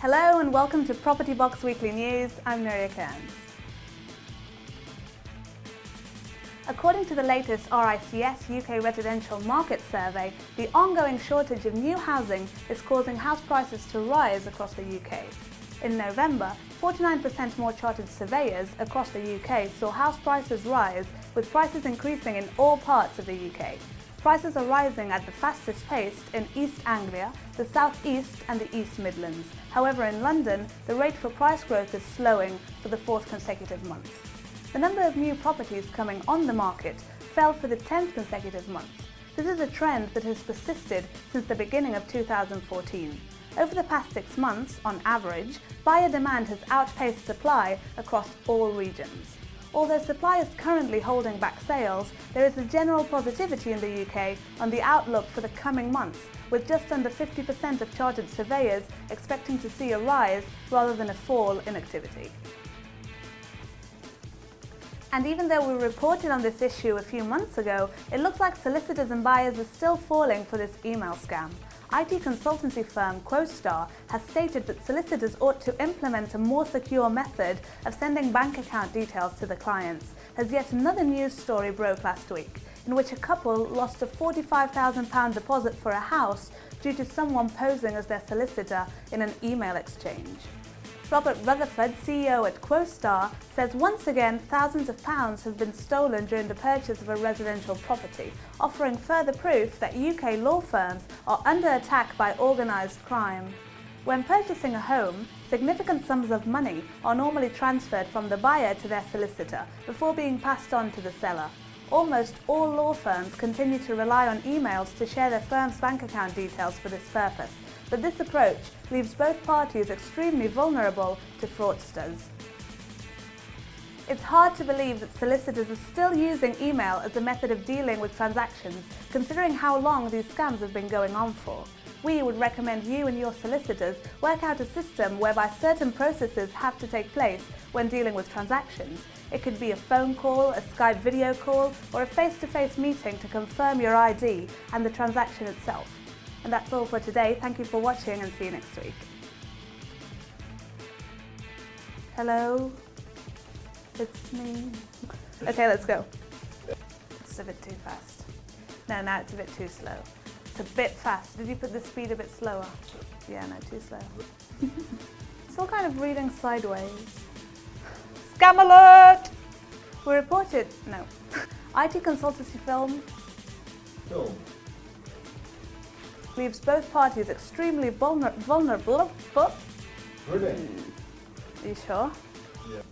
Hello and welcome to Property Box Weekly News. I'm Nuria Kearns. According to the latest RICS UK residential market survey, the ongoing shortage of new housing is causing house prices to rise across the UK. In November, 49% more chartered surveyors across the UK saw house prices rise, with prices increasing in all parts of the UK. Prices are rising at the fastest pace in East Anglia, the South East and the East Midlands. However, in London, the rate for price growth is slowing for the fourth consecutive month. The number of new properties coming on the market fell for the 10th consecutive month. This is a trend that has persisted since the beginning of 2014. Over the past 6 months, on average, buyer demand has outpaced supply across all regions. Although supply is currently holding back sales, there is a general positivity in the UK on the outlook for the coming months, with just under 50% of chartered surveyors expecting to see a rise rather than a fall in activity. And even though we reported on this issue a few months ago, it looks like solicitors and buyers are still falling for this email scam. IT consultancy firm QuoStar has stated that solicitors ought to implement a more secure method of sending bank account details to the clients, as yet another news story broke last week, in which a couple lost a £45,000 deposit for a house due to someone posing as their solicitor in an email exchange. Robert Rutherford, CEO at QuoStar, says once again thousands of pounds have been stolen during the purchase of a residential property, offering further proof that UK law firms are under attack by organised crime. When purchasing a home, significant sums of money are normally transferred from the buyer to their solicitor before being passed on to the seller. Almost all law firms continue to rely on emails to share their firm's bank account details for this purpose, but this approach leaves both parties extremely vulnerable to fraudsters. It's hard to believe that solicitors are still using email as a method of dealing with transactions, considering how long these scams have been going on for. We would recommend you and your solicitors work out a system whereby certain processes have to take place when dealing with transactions. It could be a phone call, a Skype video call, or a face-to-face meeting to confirm your ID and the transaction itself. And that's all for today. Thank you for watching and see you next week. Hello? It's me. Okay, let's go. It's a bit too fast. No, now it's a bit too slow. It's a bit fast. Did you put the speed a bit slower? Yeah, no, too slow. Still kind of reading sideways. Scam alert! We reported, no. IT consultancy firm leaves both parties extremely vulnerable. Really? Are you sure? Yeah.